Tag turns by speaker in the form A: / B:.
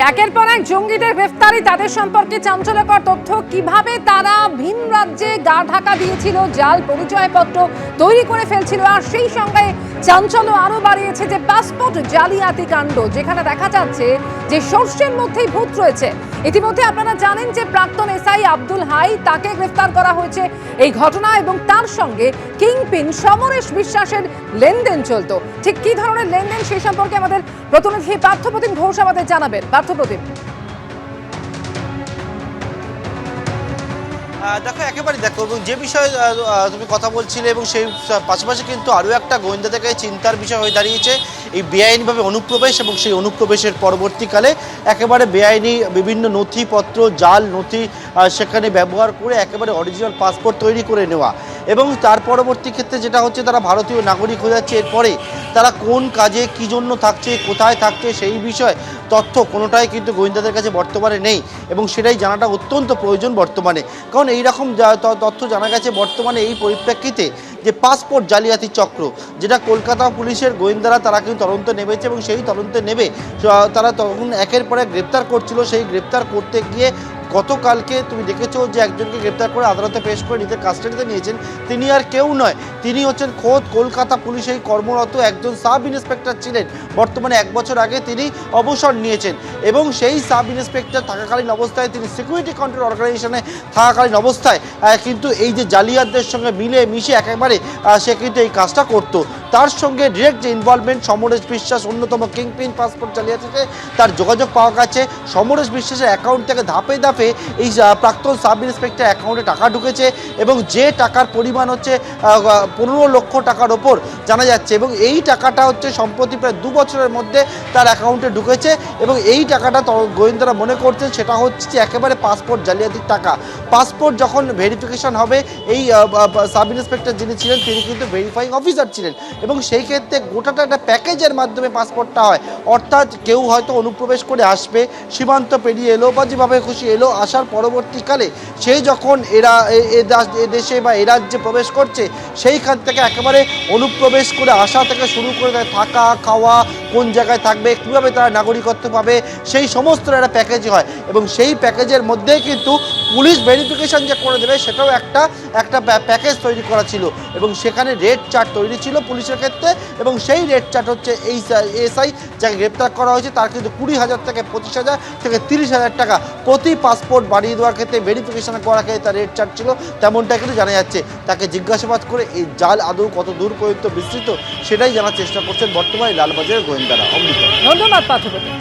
A: একের পর এক জঙ্গিদের গ্রেফতারি, তাদের সম্পর্কে চাঞ্চল্যকর তথ্য, কিভাবে তারা ভিন রাজ্যে গা ঢাকা দিয়েছিল, জাল পরিচয়পত্র তৈরি করে ফেলছিল, আর সেই সঙ্গে চাঞ্চল্য আরো বাড়িয়েছে যে পাসপোর্ট জালিয়াতি কাণ্ড, যেখানে দেখা যাচ্ছে যে সর্ষের মধ্যেই ভূত রয়েছে। ইতিমধ্যে আপনারা জানেন যে প্রাক্তন এসআই আব্দুল হাই, তাকে গ্রেফতার করা হয়েছে এই ঘটনা, এবং তার সঙ্গে কিংপিন সমরেশ বিশ্বাসের লেনদেন চলতো। ঠিক কি ধরনের লেনদেন সেই সম্পর্কে আমাদের প্রতিনিধি পার্থপ্রতিম ঘোষ আমাদের জানাবেন। পার্থপ্রতিম,
B: দেখো একেবারে দেখো, এবং যে বিষয়ে তুমি কথা বলছিলে, এবং সেই পাশাপাশি কিন্তু আরও একটা গোয়েন্দা থেকে চিন্তার বিষয় হয়ে দাঁড়িয়েছে এই বেআইনিভাবে অনুপ্রবেশ, এবং সেই অনুপ্রবেশের পরবর্তীকালে একেবারে বেআইনি বিভিন্ন নথিপত্র, জাল নথি সেখানে ব্যবহার করে একেবারে অরিজিনাল পাসপোর্ট তৈরি করে নেওয়া। এবং তার পরবর্তী ক্ষেত্রে যেটা হচ্ছে, তারা ভারতীয় নাগরিক হয়ে যাচ্ছে। এরপরে তারা কোন কাজে কী জন্য থাকছে, কোথায় থাকছে, সেই বিষয়ে তথ্য কোনোটাই কিন্তু গোয়েন্দাদের কাছে বর্তমানে নেই, এবং সেটাই জানাটা অত্যন্ত প্রয়োজন বর্তমানে। কারণ এইরকম তথ্য জানা গেছে বর্তমানে এই পরিপ্রেক্ষিতে যে পাসপোর্ট জালিয়াতি চক্র, যেটা কলকাতা পুলিশের গোয়েন্দারা তারা কিন্তু তদন্তে নেমেছে, এবং সেই তদন্তে নেবে তারা তখন একের পর এক গ্রেপ্তার করছিল। সেই গ্রেপ্তার করতে গিয়ে গতকালকে তুমি দেখেছো যে একজনকে গ্রেপ্তার করে আদালতে পেশ করে নিজের কাস্টাডিতে নিয়েছেন। তিনি আর কেউ নয়, তিনি হচ্ছেন খোদ কলকাতা পুলিশেই কর্মরত একজন সাব ইন্সপেক্টর ছিলেন। বর্তমানে 1 বছর আগে তিনি অবসর নিয়েছেন, এবং সেই সাব ইন্সপেক্টর থাকাকালীন অবস্থায়, তিনি সিকিউরিটি কন্ট্রোল অর্গানাইজেশনে থাকাকালীন অবস্থায় কিন্তু এই যে জালিয়াতদের সঙ্গে মিলে মিশে একেবারে সে কিন্তু এই কাজটা করত। তার সঙ্গে ডিরেক্ট যে ইনভলভমেন্ট, সমরেশ বিশ্বাস অন্যতম কিংপিন পাসপোর্ট জালিয়াতিতে, তার যোগাযোগ পাওয়া গেছে। সমরেশ বিশ্বাসের অ্যাকাউন্ট থেকে ধাপে ধাপে এই প্রাক্তন সাব ইন্সপেক্টর অ্যাকাউন্টে টাকা ঢুকেছে, এবং যে টাকার পরিমাণ হচ্ছে 15 লক্ষ টাকার ওপর জানা যাচ্ছে। এবং এই টাকাটা হচ্ছে সম্প্রতি প্রায় 2 বছরের মধ্যে তার অ্যাকাউন্টে ঢুকেছে, এবং এই টাকাটা গোয়েন্দারা মনে করছেন সেটা হচ্ছে একেবারে পাসপোর্ট জালিয়াতির টাকা। পাসপোর্ট যখন ভেরিফিকেশন হবে, এই সাব ইন্সপেক্টর যিনি ছিলেন তিনি কিন্তু ভেরিফাইং অফিসার ছিলেন, এবং সেই ক্ষেত্রে গোটাটা একটা প্যাকেজের মাধ্যমে পাসপোর্টটা হয়। অর্থাৎ কেউ হয়তো অনুপ্রবেশ করে আসবে, সীমান্ত পেরিয়ে এলো বা যেভাবে খুশি এলো, আসার পরবর্তীকালে সে যখন এ দেশে বা এ রাজ্যে প্রবেশ করছে, সেইখান থেকে একেবারে অনুপ্রবেশ করে আসা থেকে শুরু করে থাকা, খাওয়া, কোন জায়গায় থাকবে, কীভাবে তারা নাগরিকত্ব পাবে, সেই সমস্ত একটা প্যাকেজ হয়। এবং সেই প্যাকেজের মধ্যেই কিন্তু পুলিশ ভেরিফিকেশন যে করে দেবে, সেটাও একটা প্যাকেজ তৈরি করা ছিল, এবং সেখানে রেড চার্ট তৈরি ছিল পুলিশের ক্ষেত্রে। এবং সেই রেড চার্ট হচ্ছে এই এসআই যাকে গ্রেপ্তার করা হয়েছে, তার কিন্তু 20,000 থেকে 25,000 থেকে 30,000 টাকা প্রতি পাসপোর্ট বাড়িয়ে দেওয়ার ক্ষেত্রে, ভেরিফিকেশন করার ক্ষেত্রে তার রেড চার্ট ছিল, তেমনটা কিন্তু জানা যাচ্ছে। তাকে জিজ্ঞাসাবাদ করে এই জাল আদৌ কত দূর পর্যন্ত বিস্তৃত, সেটাই জানার চেষ্টা করছেন বর্তমানে লালবাজারের গোয়েন্দারা। অমৃতা,
A: ধন্যবাদ পার্থপ্রতিম।